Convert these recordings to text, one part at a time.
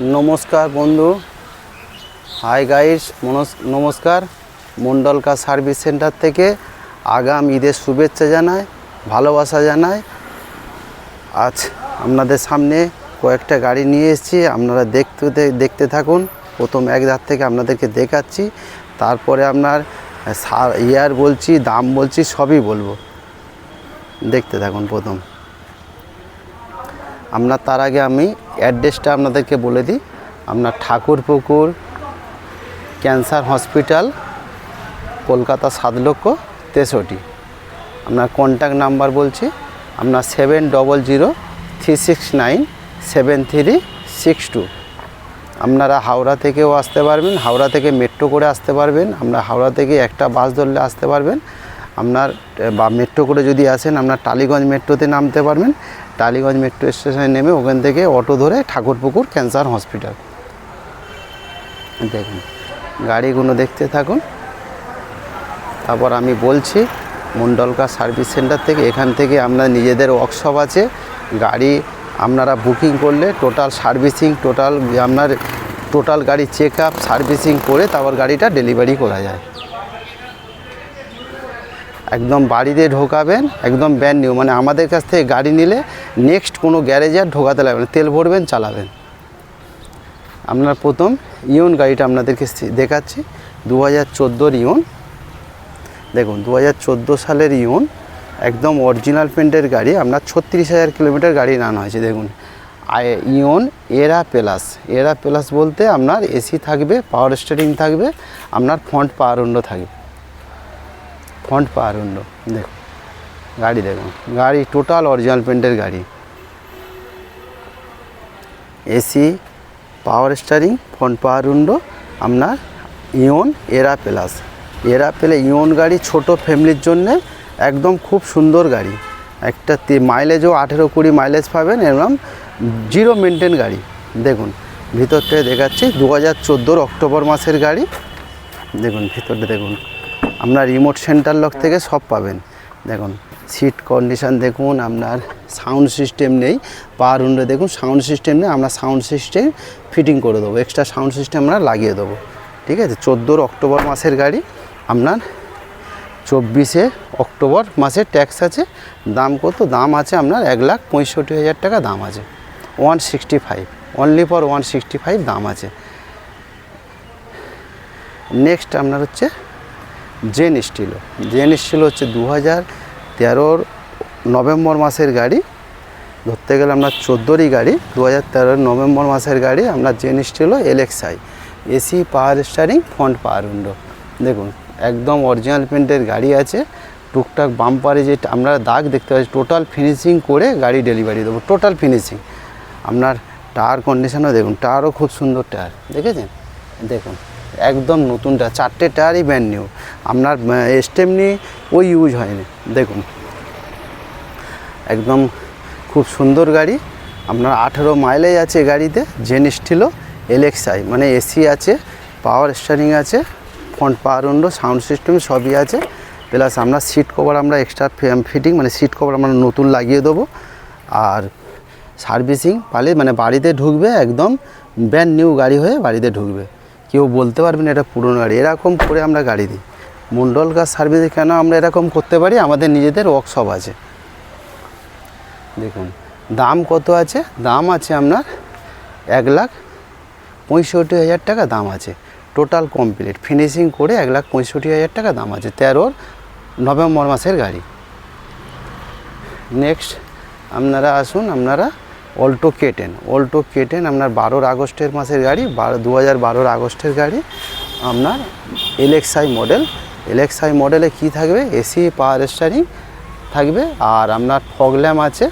नमस्कार बंधु high guys नमस्कार मंडल का सार्विस सेंटर থেকে আগাম ঈদের শুভেচ্ছা জানাই ভালোবাসা জানাই। আজ আপনাদের সামনে কয়েকটা গাড়ি নিয়ে এসেছি, আপনারা দেখতে থাকুন। প্রথম এক ধার থেকে আপনাদেরকে দেখাচ্ছি, তারপরে আপনার ইয়ার বলছি, দাম বলছি, সবই বলবো, দেখতে থাকুন। প্রথম আপনার তার আগে আমি অ্যাড্রেসটা আপনাদেরকে বলে দিই। আপনার ঠাকুরপুকুর ক্যান্সার হসপিটাল, কলকাতা 7,63,। আপনার কন্ট্যাক্ট নাম্বার বলছি, আপনার 7003697362। আপনারা হাওড়া থেকেও আসতে পারবেন, হাওড়া থেকে মেট্রো করে আসতে পারবেন। আপনার হাওড়া থেকে একটা বাস ধরলে আসতে পারবেন। আপনার বা মেট্রো করে যদি আসেন, আপনার টালিগঞ্জ মেট্রোতে নামতে পারবেন। টালিগঞ্জ মেট্রো স্টেশনে নেমে ওখান থেকে অটো ধরে ঠাকুরপুকুর ক্যান্সার হসপিটাল। দেখুন গাড়িগুলো দেখতে থাকুন, তারপর আমি বলছি। মন্ডলকা সার্ভিস সেন্টার থেকে, এখান থেকে আপনার নিজেদের ওয়ার্কশপ আছে। গাড়ি আপনারা বুকিং করলে টোটাল সার্ভিসিং, টোটাল গাড়ি চেক আপ সার্ভিসিং করে তারপর গাড়িটা ডেলিভারি করা যায়। একদম বাড়িতে ঢোকাবেন, একদম ব্র্যান্ড নিউ। মানে আমাদের কাছ থেকে গাড়ি নিলে নেক্সট কোনো গ্যারেজে আর ঢোকাতে লাগবে না, তেল ভরবেন, চালাবেন। আপনার প্রথম ইয়ন গাড়িটা আপনাদেরকে দেখাচ্ছি, 2014 ইয়ন। দেখুন 2014 সালের ইয়ন, একদম অরিজিনাল পেন্টের গাড়ি। আপনার 36,000 কিলোমিটার গাড়ি রান হয়েছে। দেখুন ইয়ন এরা প্লাস বলতে আপনার এসি থাকবে, পাওয়ার স্টিয়ারিং থাকবে, আপনার ফ্রন্ট পাওয়ার উইন্ডো থাকবে, ফ্রন্ট পাওয়ার উইন্ডো। দেখুন গাড়ি, দেখুন গাড়ি টোটাল অরিজিনাল পেন্টের গাড়ি। AC, power steering, front power window. আপনার ইয়ন এরা ইয়ন গাড়ি ছোট ফ্যামিলির জন্য একদম খুব সুন্দর গাড়ি। একটা মাইলেজও 18-20 মাইলেজ পাবেন, এরকম জিরো মেনটেন গাড়ি। দেখুন ভিতর থেকে দেখাচ্ছি, 2014 অক্টোবর মাসের গাড়ি। দেখুন ভিতরটা দেখুন, আপনার রিমোট সেন্টার লক থেকে সব পাবেন। দেখুন সিট কন্ডিশন দেখুন, আপনার সাউন্ড সিস্টেম নেই, পাওয়ার উইন্ডো দেখুন, সাউন্ড সিস্টেম নেই। আমরা সাউন্ড সিস্টেম ফিটিং করে দেবো, এক্সট্রা সাউন্ড সিস্টেম আমরা লাগিয়ে দেবো, ঠিক আছে। 14 অক্টোবর মাসের গাড়ি। আপনার 24 অক্টোবর মাসে ট্যাক্স আছে। দাম কত? দাম আছে আপনার 1,65,000 টাকা দাম আছে। 165, অনলি ফর 165 দাম আছে। নেক্সট আপনার হচ্ছে জেন স্টিল হচ্ছে 2013 নভেম্বর মাসের গাড়ি। ধরতে গেলে আপনার 14রই গাড়ি, 2013 নভেম্বর মাসের গাড়ি। আপনার Zen Estilo LXI, AC, power steering, front power window. দেখুন একদম অরিজিনাল পেন্টের গাড়ি আছে। টুকটাক বাম্পারে যে আমরা দাগ দেখতে পাচ্ছি, টোটাল ফিনিশিং করে গাড়ি ডেলিভারি দেবো, টোটাল ফিনিশিং। আপনার টায়ার কন্ডিশনও দেখুন, টায়ারও খুব সুন্দর টায়ার, দেখেছেন? দেখুন একদম নতুন টায়ার, 4টে টায়ারই ব্র্যান্ড নিউ। আপনার স্টেপনি ওই ইউজ হয়নি। দেখুন একদম খুব সুন্দর গাড়ি। আপনার 18 মাইলেজ আছে গাড়িতে। জেন স্টিল LXI, মানে এসি আছে, পাওয়ার স্টিয়ারিং আছে, front power window, sound system সবই আছে। প্লাস আমরা সিট কভার আমরা এক্সট্রা ফিটিং, মানে সিট কভার আমরা নতুন লাগিয়ে দেবো। আর সার্ভিসিং পালে মানে বাড়িতে ঢুকবে, একদম ব্র্যান্ড নিউ গাড়ি হয়ে বাড়িতে ঢুকবে। কেউ বলতে পারবেন এটা পুরনো গাড়ি। এরকম করে আমরা গাড়ি দিই। মন্ডল কার সার্ভিসে কেন আমরা এরকম করতে পারি? আমাদের নিজেদের ওয়ার্কশপ আছে। দেখুন দাম কত আছে? দাম আছে আপনার 1,65,000 টাকা দাম আছে। টোটাল কমপ্লিট ফিনিশিং করে 1,65,000 টাকা দাম আছে। 13 নভেম্বর মাসের গাড়ি। নেক্সট আপনারা আসুন, আপনারা অল্টো K10 আপনার 12 আগস্টের মাসের গাড়ি, 2012 আগস্টের গাড়ি। আপনার LXI মডেলে কি থাকবে? এসি, পাওয়ার স্টিয়ারিং থাকবে, আর আপনার ফগ ল্যাম্প আছে,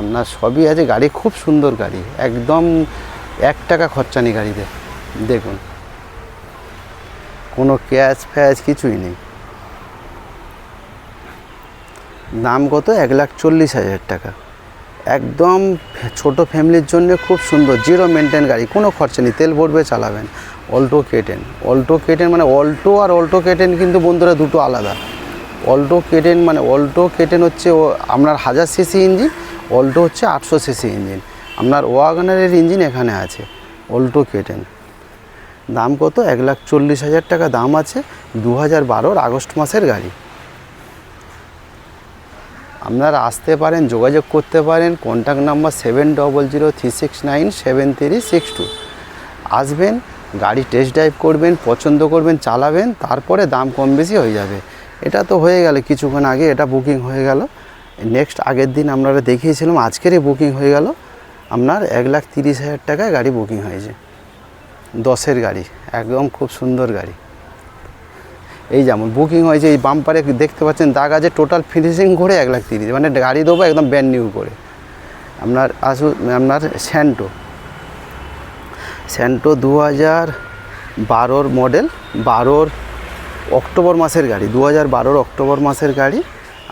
আপনার সবই আছে। গাড়ি খুব সুন্দর গাড়ি, একদম 1 টাকা খরচা নেই গাড়িতে। দেখুন কোনো ক্যাশ ফ্যাশ কিছুই নেই। দাম কত? 1,40,000 টাকা। একদম ছোট ফ্যামিলির জন্য খুব সুন্দর, জিরো মেনটেন গাড়ি, কোনো খরচা নেই, তেল ভরবে, চালাবেন। অল্টো K10 মানে অল্টো আর অল্টো K10 কিন্তু বন্ধুরা দুটো আলাদা। অল্টো K10 হচ্ছে আপনার 1000 সিসি ইঞ্জিন, অল্টো হচ্ছে 800 সিসি ইঞ্জিন। আপনার ওয়াগনারের ইঞ্জিন এখানে আছে, অল্টো কেটেন। দাম কত? 1,40,000 টাকা দাম আছে। 2012 আগস্ট মাসের গাড়ি। আপনারা আসতে পারেন, যোগাযোগ করতে পারেন। Contact number 7003697362। আসবেন, গাড়ি টেস্ট ড্রাইভ করবেন, পছন্দ করবেন, চালাবেন, তারপরে দাম কম বেশি হয়ে যাবে। এটা তো হয়ে গেল কিছুক্ষণ আগে, এটা বুকিং হয়ে গেল। নেক্সট আগের দিন আপনারা দেখিয়েছিলাম, আজকেরই বুকিং হয়ে গেল। আপনার 1,30,000 টাকায় গাড়ি বুকিং হয়েছে। 10-এর গাড়ি, একদম খুব সুন্দর গাড়ি। এই যেমন বুকিং হয়েছে, এই বাম্পারে দেখতে পাচ্ছেন দাগ আছে, টোটাল ফিনিশিং করে 1,30,000, মানে গাড়ি দেবো একদম ব্র্যান্ড নিউ করে। আপনার আপনার স্যান্টো 2012 মডেল, 12 অক্টোবর মাসের গাড়ি, 2012 অক্টোবর মাসের গাড়ি।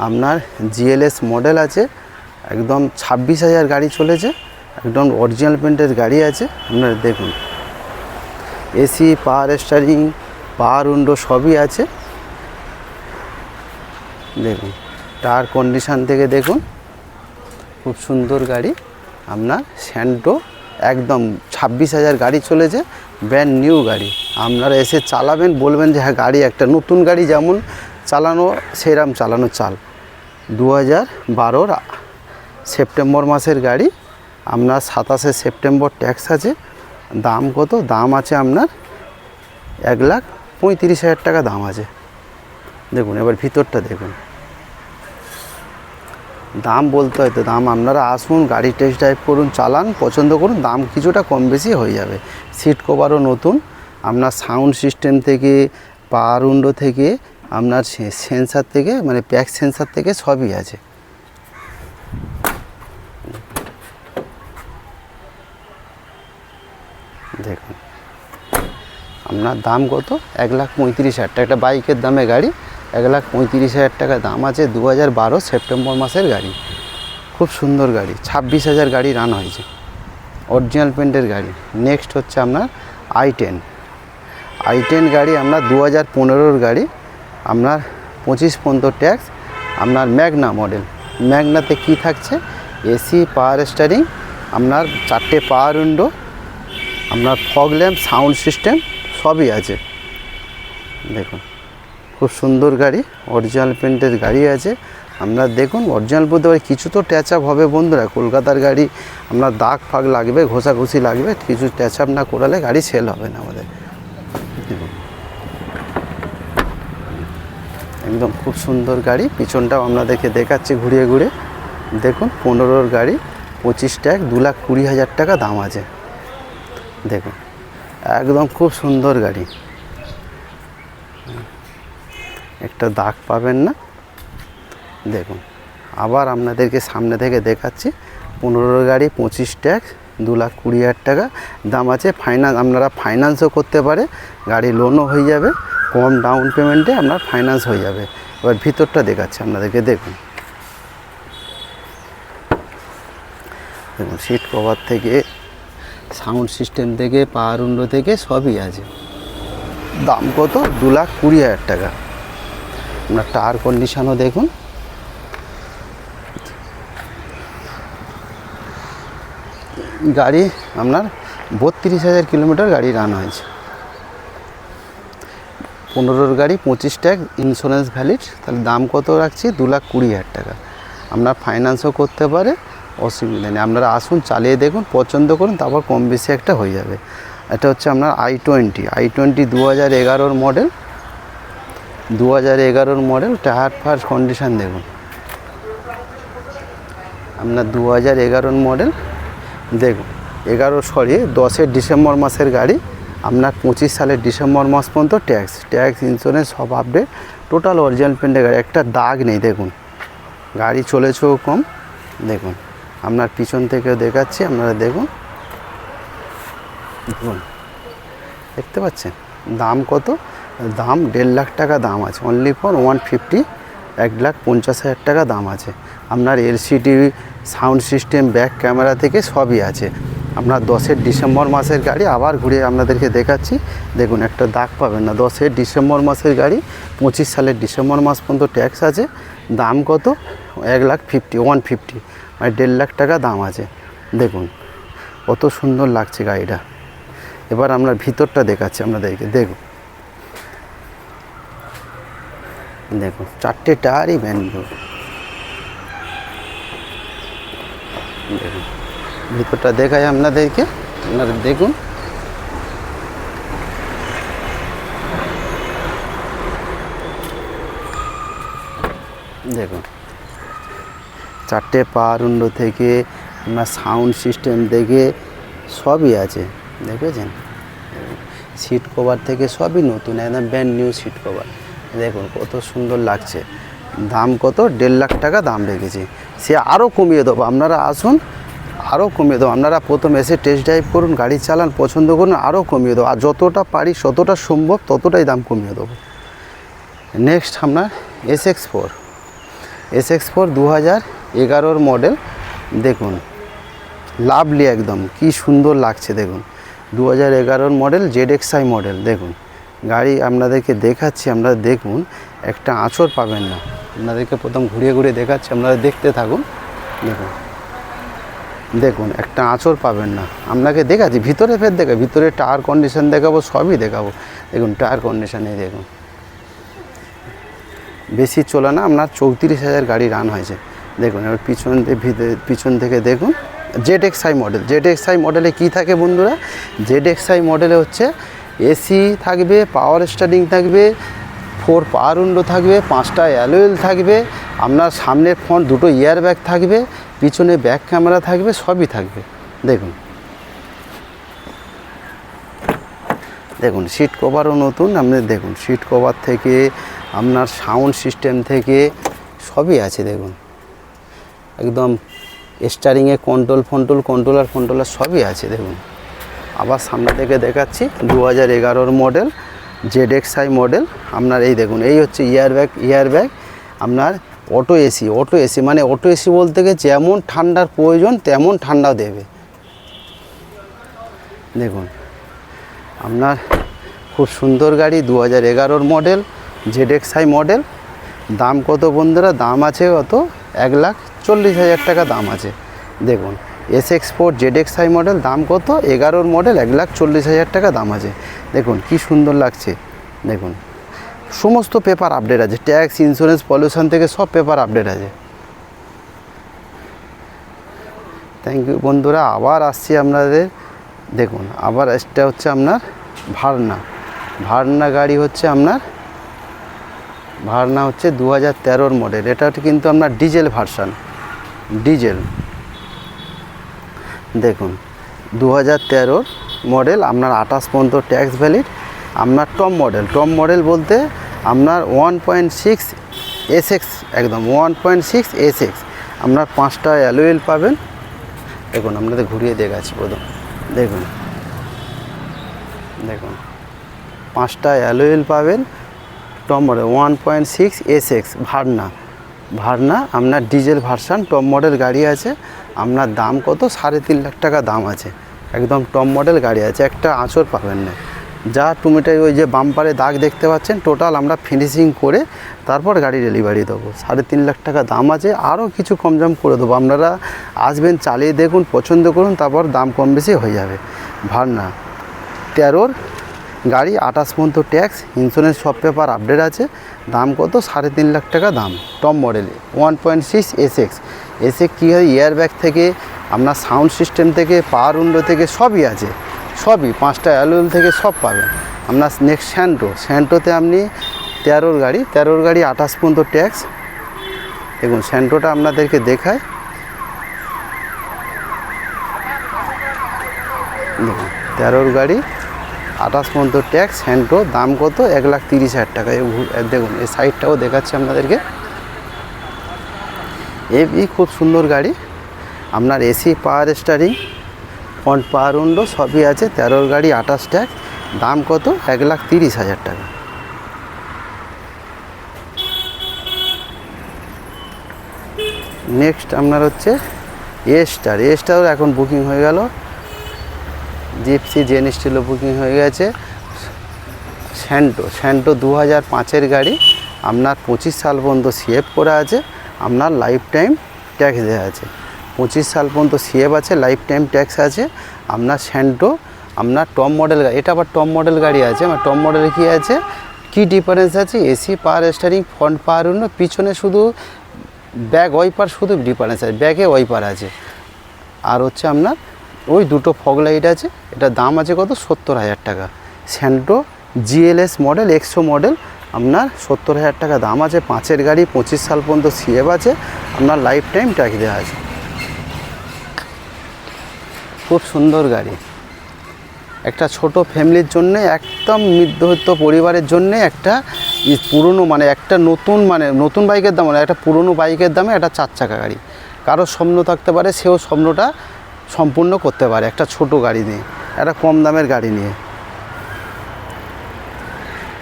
আপনার জিএলএস মডেল আছে, একদম 26,000 গাড়ি চলেছে, একদম অরিজিনাল পেন্টের গাড়ি আছে। আপনারা দেখুন, এসি, পাওয়ার স্টিয়ারিং, পাওয়ার উইন্ডো সবই আছে। দেখুন টায়ার কন্ডিশান থেকে দেখুন, খুব সুন্দর গাড়ি। আপনার স্যান্টো একদম 26,000 গাড়ি চলেছে, ব্র্যান্ড নিউ গাড়ি। আপনারা এসে চালাবেন, বলবেন যে হ্যাঁ গাড়ি একটা নতুন গাড়ি যেমন চালানো সেরকম চালানো চাল। 2012 সেপ্টেম্বর মাসের গাড়ি। আপনার 27শে সেপ্টেম্বর ট্যাক্স আছে। দাম কত? দাম আছে আপনার 1,35,000 টাকা দাম আছে। দেখুন এবার ভিতরটা দেখুন, দাম বলতে হয়তো দাম, আপনারা আসুন, গাড়ি টেস্ট ড্রাইভ করুন, চালান, পছন্দ করুন, দাম কিছুটা কম বেশি হয়ে যাবে। সিট কভারও নতুন। আপনার সাউন্ড সিস্টেম থেকে, পাওয়ার উইন্ডো থেকে, আপনার সেন্সার থেকে, মানে ব্যাক সেন্সার থেকে সবই আছে। দেখুন আপনার দাম কত? 1,35,000 টাকা। একটা বাইকের দামে গাড়ি, 1,35,000 টাকা দাম আছে। 2012 সেপ্টেম্বর মাসের গাড়ি, খুব সুন্দর গাড়ি। 26,000 গাড়ি রান হয়েছে, অরিজিনাল পেন্টের গাড়ি। নেক্সট হচ্ছে আপনার i10 গাড়ি, আপনার 2015 গাড়ি। আপনার 25 ট্যাক্স। আপনার ম্যাগনা মডেল। ম্যাগনাতে কি থাকছে? এসি, পাওয়ার স্টিয়ারিং, আপনার 4টে পাওয়ার উইন্ডো, আপনার ফগ ল্যাম্প, সাউন্ড সিস্টেম সবই আছে। দেখুন খুব সুন্দর গাড়ি, অরিজিনাল পেন্টের গাড়ি আছে। আপনার দেখুন, অরিজিনাল বলতে পারি কিছু তো ট্যাচ আপ হবে বন্ধুরা, কলকাতার গাড়ি, আপনার দাগ ফাগ লাগবে, ঘষাঘষি লাগবে, কিছু ট্যাচ আপ না করালে গাড়ি সেল হবে না আমাদের। দেখুন একদম খুব সুন্দর গাড়ি। পিছনটাও আপনাদেরকে দেখাচ্ছি ঘুরিয়ে ঘুরে। দেখুন 15 গাড়ি, 25 ট্যাক্স, 2,20,000 টাকা দাম আছে। দেখুন একদম খুব সুন্দর গাড়ি, একটা দাগ পাবেন না। দেখুন আবার আপনাদেরকে সামনে থেকে দেখাচ্ছি। 15 গাড়ি, 25 ট্যাক্স, 2,20,000 টাকা দাম আছে। ফাইন্যান্স, আপনারা ফাইন্যান্সও করতে পারে, গাড়ি লোনও হয়ে যাবে, কম ডাউন পেমেন্টে আপনার ফাইন্যান্স হয়ে যাবে। এবার ভিতরটা দেখাচ্ছি আপনাদেরকে। দেখুন দেখুন সিট কভার থেকে, সাউন্ড সিস্টেম থেকে, পাওয়ার উইন্ডো থেকে সবই আছে। দাম কত? 2,20,000 টাকা। আপনার টায়ার কন্ডিশনও দেখুন। গাড়ি আপনার 32,000 কিলোমিটার গাড়ি রান হয়েছে। 15 গাড়ি, 25 ট্যাক্স, ইন্স্যুরেন্স ভ্যালিড। তাহলে দাম কত রাখছি? 2,20,000 টাকা। আপনার ফাইন্যান্সও করতে পারে, অসুবিধা নেই। আপনারা আসুন, চালিয়ে দেখুন, পছন্দ করুন, তারপর কম বেশি একটা হয়ে যাবে। এটা হচ্ছে আপনার i20 2011 model. 2011 model. Tyre fair condition দেখুন। আপনার 2011 মডেল। দেখুন 10 ডিসেম্বর মাসের গাড়ি। আপনার 25 সালের ডিসেম্বর মাস পর্যন্ত ট্যাক্স ইন্স্যুরেন্স সব আপডেট, টোটাল অরিজিনাল পেন্টের গাড়ি, একটা দাগ নেই। দেখুন গাড়ি চলেছেও কম। দেখুন আপনার পিছন থেকেও দেখাচ্ছি, আপনারা দেখুন। দেখুন দেখতে পাচ্ছেন। দাম কত? দাম 1.5 লাখ টাকা দাম আছে। অনলি ফর 150, 1,50,000 টাকা দাম আছে। আপনার LCD, sound system, back camera থেকে সবই আছে। আপনার 10 ডিসেম্বর মাসের গাড়ি। আবার ঘুরে আপনাদেরকে দেখাচ্ছি। দেখুন একটা দাগ পাবেন না। 10 ডিসেম্বর মাসের গাড়ি, 25 সালের ডিসেম্বর মাস পর্যন্ত ট্যাক্স আছে। দাম কত? 1,50,000, 150, মানে 1.5 লাখ টাকা দাম আছে। দেখুন কত সুন্দর লাগছে গাড়িটা। এবার আমরা ভিতরটা দেখাচ্ছি আপনাদেরকে। দেখুন দেখুন 4টে টায়ারই ব্র্যান্ড নিউ। দেখুন ভিতরটা দেখাই আপনাদেরকে, আপনারা দেখুন। দেখুন 4টে পাওয়ার উইন্ডো থেকে আপনার সাউন্ড সিস্টেম থেকে সবই আছে, দেখেছেন। সিট কভার থেকে সবই নতুন, একদম ব্র্যান্ড নিউ সিট কভার। দেখুন কত সুন্দর লাগছে। দাম কত? 1.5 লাখ টাকা দাম রেখেছি। সে আরও কমিয়ে দেবো, আপনারা আসুন, আরও কমিয়ে দেবো। আপনারা প্রথম এসে টেস্ট ড্রাইভ করুন, গাড়ি চালান, পছন্দ করুন, আরও কমিয়ে দেবো। আর যতটা পারি যতটা সম্ভব ততটাই দাম কমিয়ে দেবো। নেক্সট আপনার SX4 2011 মডেল। দেখুন লাভলি একদম, কি সুন্দর লাগছে। দেখুন 2011 মডেল ZXi মডেল। দেখুন গাড়ি আপনাদেরকে দেখাচ্ছি, আপনারা দেখুন, একটা আঁচড় পাবেন না। আপনাদেরকে প্রথম ঘুরিয়ে ঘুরিয়ে দেখাচ্ছি, আপনারা দেখতে থাকুন। দেখুন দেখুন একটা আঁচড় পাবেন না। আপনাকে দেখাচ্ছি ভিতরে, ফের দেখা, ভিতরে টায়ার কন্ডিশন দেখাবো, সবই দেখাবো। দেখুন টায়ার কন্ডিশনে দেখুন, বেশি চলে না, আপনার 34,000 গাড়ি রান হয়েছে। দেখুন এবার পিছন থেকে দেখুন ZXi মডেল। ZXi মডেলে কি থাকে বন্ধুরা? ZXi মডেলে হচ্ছে এসি থাকবে, পাওয়ার স্টারিং থাকবে, 4 পাওয়ার উইন্ডো থাকবে, 5টা অ্যালয় হুইল থাকবে, আপনার সামনের ফ্রন্ট 2টো এয়ার ব্যাগ থাকবে, পিছনে ব্যাক ক্যামেরা থাকবে, সবই থাকবে। দেখুন দেখুন সিট কভারও নতুন। আপনি দেখুন সিট কভার থেকে আপনার সাউন্ড সিস্টেম থেকে সবই আছে। দেখুন একদম স্টারিংয়ে কন্ট্রোলার সবই আছে। দেখুন আবার সামনে থেকে দেখাচ্ছি 2011 মডেল ZXi মডেল। আপনার এই দেখুন, এই হচ্ছে ইয়ার ব্যাগ আপনার অটো এসি মানে অটো এসি বলতে গেলে যেমন ঠান্ডার প্রয়োজন তেমন ঠান্ডাও দেবে। দেখুন আপনার খুব সুন্দর গাড়ি, 2011 মডেল ZXi মডেল। দাম কত বন্ধুরা? দাম আছে কত? 1,40,000 টাকা দাম আছে। দেখুন SX4 ZXi মডেল দাম কত? 11 মডেল, 1,40,000 টাকা দাম আছে। দেখুন কি সুন্দর লাগছে। দেখুন সমস্ত পেপার আপডেট আছে, ট্যাক্স, ইন্স্যুরেন্স, পলিউশন থেকে সব পেপার আপডেট আছে। থ্যাংক ইউ বন্ধুরা, আবার আসছি আপনাদের। দেখুন আবার এটা হচ্ছে আপনার ভারনা গাড়ি হচ্ছে আপনার, ভারনা হচ্ছে 2013 মডেল। এটা কিন্তু আপনার ডিজেল ভার্সান, ডিজেল। দেখুন 2013 মডেল, আপনার 28 পর্যন্ত ট্যাক্স ভ্যালিড। আপনার টপ মডেল বলতে আপনার 1.6 SX, একদম 1.6 SX। আপনার 5টা অ্যালয় হুইল পাবেন। দেখুন আপনাদের ঘুরিয়ে দেখাচ্ছি প্রথম। দেখুন 5টা অ্যালয় হুইল পাবেন। টপ মডেল 1.6 SX ভারনা আপনার ডিজেল ভার্সান টপ মডেল গাড়ি আছে। আপনার দাম কত? 3.5 লাখ টাকা দাম আছে। একদম টপ মডেল গাড়ি আছে, একটা আঁচড় পাবেন না। যা টুমিটাই ওই যে বাম্পারে দাগ দেখতে পাচ্ছেন, টোটাল আমরা ফিনিশিং করে তারপর গাড়ি ডেলিভারি দেবো। 3.5 লাখ টাকা দাম আছে, আরও কিছু কম করে দেবো। আপনারা আসবেন, চালিয়ে দেখুন, পছন্দ করুন, তারপর দাম কম বেশি হয়ে যাবে। ভারনা 13 গাড়ি, 28 পর্যন্ত ট্যাক্স, ইন্স্যুরেন্স, সব পেপার আপডেট আছে। দাম কত? 3.5 লাখ টাকা দাম। টপ মডেলে 1.6 SX কী হয়? এয়ার ব্যাগ থেকে আপনার সাউন্ড সিস্টেম থেকে পাওয়ার উইন্ডো থেকে সবই আছে, সবই 5টা অ্যালয় হুইল থেকে সব পাবেন। আপনার নেক্সট স্যান্টোতে আপনি 13 গাড়ি 28 পর্যন্ত ট্যাক্স। দেখুন স্যান্টোটা আপনাদেরকে দেখায়। দেখুন 13 গাড়ি 28 পর্যন্ত ট্যাক্স, স্যান্টো। দাম কত? 1,30,000 টাকা। দেখুন এই সাইডটাও দেখাচ্ছি আপনাদেরকে। খুব সুন্দর গাড়ি। আপনার এসি, পাওয়ার স্টারিং, ফ্রন্ট পাওয়ার উইন্ডো সবই আছে। 13 গাড়ি 28 ট্যাক্স। দাম কত? 1,30,000 টাকা। নেক্সট আপনার হচ্ছে এস্টার এখন বুকিং হয়ে গেল। জিপসি, জেন স্টিলও বুকিং হয়ে গেছে। স্যান্টো 2005-এর গাড়ি। আপনার 25 সাল পর্যন্ত সিএফ করা আছে। আপনার লাইফ টাইম ট্যাক্স দেওয়া আছে। 25 সাল পর্যন্ত সিএফ আছে, লাইফ টাইম ট্যাক্স আছে। আপনার স্যান্টো, আপনার টপ মডেল গাড়ি, এটা আবার টপ মডেল গাড়ি আছে। আমার টপ মডেলে কী আছে, কী ডিফারেন্স আছে, AC, power steering, front power window, পিছনে শুধু ব্যাক ওয়াইপার শুধু ডিফারেন্স আছে, ব্যাকে ওয়াইপার আছে। আর হচ্ছে আপনার ওই দুটো ফগ লাইট আছে। এটার দাম আছে কত, 70,000 টাকা। স্যান্টো জিএলএস মডেল, 100 মডেল, আপনার 70,000 টাকা দাম আছে। 5-এর গাড়ি, 25 সাল পর্যন্ত সিএফ আছে, আপনার লাইফ টাইম ট্যাক্স দেওয়া আছে। খুব সুন্দর গাড়ি, একটা ছোট ফ্যামিলির জন্য, একদম মধ্যবিত্ত পরিবারের জন্য একটা পুরনো মানে একটা নতুন বাইকের দাম, একটা পুরনো বাইকের দামে একটা 4 চাকা গাড়ি। কারোর স্বপ্ন থাকতে পারে, সেও স্বপ্নটা সম্পূর্ণ করতে পারে একটা ছোট গাড়ি নিয়ে, একটা কম দামের গাড়ি নিয়ে।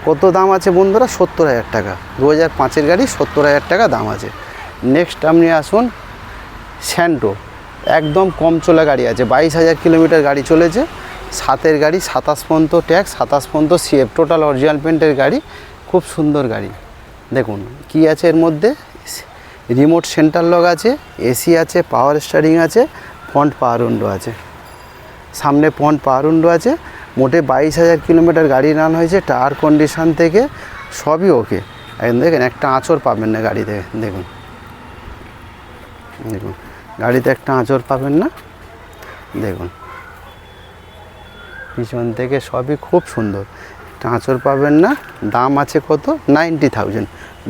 কত দাম আছে বন্ধুরা, 70,000 টাকা। 2005-এর গাড়ি, 70,000 টাকা দাম আছে। নেক্সট আপনি আসুন স্যান্টো, একদম কম চলা গাড়ি আছে, 22,000 কিলোমিটার গাড়ি চলেছে। 7-এর গাড়ি, 27 পর্যন্ত ট্যাক্স, 27 পর্যন্ত সিএফ, টোটাল অরিজিনাল পেন্টের গাড়ি। খুব সুন্দর গাড়ি। দেখুন কি আছে এর মধ্যে, রিমোট সেন্টার লক আছে, এসি আছে, পাওয়ার স্টিয়ারিং আছে, ফ্রন্ট পাওয়ার উইন্ডো আছে, সামনে ফ্রন্ট পাওয়ার উইন্ডো আছে। মোটে 22,000 কিলোমিটার গাড়ি রান হয়েছে। টায়ার কন্ডিশান থেকে সবই ওকে। এখন দেখেন একটা আঁচড় পাবেন না গাড়িতে, দেখুন দেখুন গাড়িতে একটা আঁচড় পাবেন না। দেখুন পিছন থেকে সবই খুব সুন্দর, একটা আঁচড় পাবেন না। দাম আছে কত, 90,000,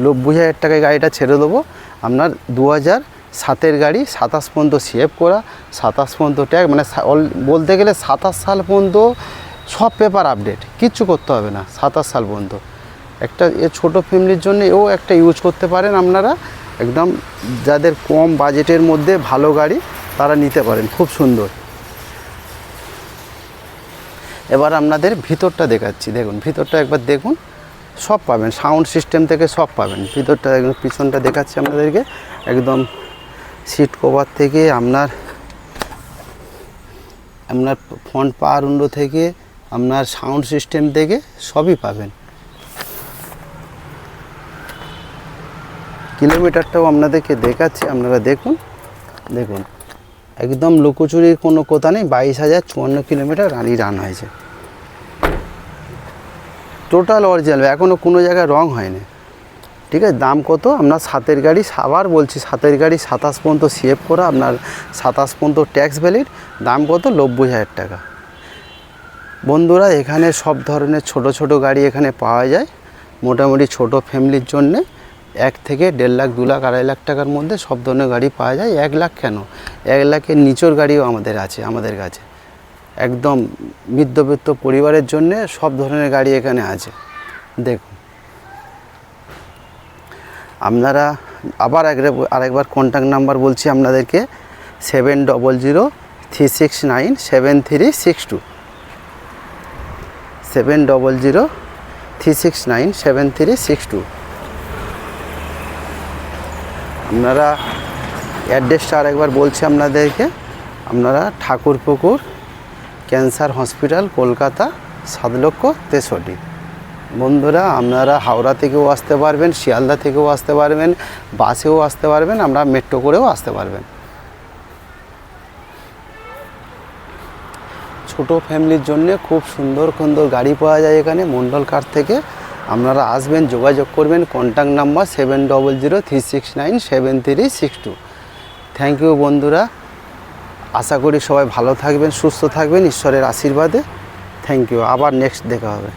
90,000 টাকায় গাড়িটা ছেড়ে দেবো। আপনার 2007-এর গাড়ি, 27 পর্যন্ত সেভ করা, 27 পর্যন্ত ট্যাগ, মানে বলতে গেলে 27 সাল পর্যন্ত সব পেপার আপডেট, কিচ্ছু করতে হবে না 27 সাল পর্যন্ত। একটা ছোটো ফ্যামিলির জন্য এও একটা ইউজ করতে পারেন আপনারা, একদম যাদের কম বাজেটের মধ্যে ভালো গাড়ি তারা নিতে পারেন, খুব সুন্দর। এবার আপনাদের ভিতরটা দেখাচ্ছি, দেখুন ভিতরটা একবার দেখুন, সব পাবেন, সাউন্ড সিস্টেম থেকে সব পাবেন। ভিতরটা একদম পিছনটা দেখাচ্ছি আপনাদেরকে, একদম সিট কভার থেকে আপনার ফ্রন্ট পাওয়ার উইন্ডো থেকে আপনার সাউন্ড সিস্টেম থেকে সবই পাবেন। কিলোমিটারটাও আপনাদেরকে দেখাচ্ছি, আপনারা দেখুন। দেখুন একদম লুকোচুরির কোনো কথা নেই, 22,054 কিলোমিটার গাড়ি রান হয়েছে, টোটাল অরিজিনাল, এখনও কোনো জায়গায় রং হয়নি। ঠিক আছে, দাম কত, আপনার 7-এর গাড়ি, আবার বলছি 7-এর গাড়ি, 27 পর্যন্ত সেভ করা, আপনার 27 পর্যন্ত ট্যাক্স ভ্যালিড, দাম কত, 90,000 টাকা। বন্ধুরা এখানে সব ধরনের ছোট ছোট গাড়ি এখানে পাওয়া যায়, মোটামুটি ছোট ফ্যামিলির জন্যে 1 থেকে 1.5 লাখ, 2 লাখ, 2.5 লাখ টাকার মধ্যে সব ধরনের গাড়ি পাওয়া যায়। 1 লাখ কেন, 1 লাখের নিচের গাড়িও আমাদের আছে, আমাদের কাছে। একদম মধ্যবিত্ত পরিবারের জন্যে সব ধরনের গাড়ি এখানে আছে। দেখুন আপনারা আবার আরেকবার কন্ট্যাক্ট নাম্বার বলছি আপনাদেরকে, 7003697362, 7003697362। আপনারা অ্যাড্রেসটা আরেকবার বলছি আপনাদেরকে, আপনারা ঠাকুরপুকুর ক্যান্সার হসপিটাল, কলকাতা 7,63,000। বন্ধুরা আপনারা হাওড়া থেকেও আসতে পারবেন, শিয়ালদা থেকেও আসতে পারবেন, বাসেও আসতে পারবেন, আমরা মেট্রো করেও আসতে পারবেন। ছোট ফ্যামিলির জন্য খুব সুন্দর সুন্দর গাড়ি পাওয়া যায় এখানে মণ্ডল কার থেকে। আপনারা আসবেন, যোগাযোগ করবেন, কন্ট্যাক্ট নাম্বার 7003697362। থ্যাংক ইউ বন্ধুরা, আশা করি সবাই ভালো থাকবেন, সুস্থ থাকবেন ঈশ্বরের আশীর্বাদে। থ্যাংক ইউ, আবার নেক্সট দেখা হবে।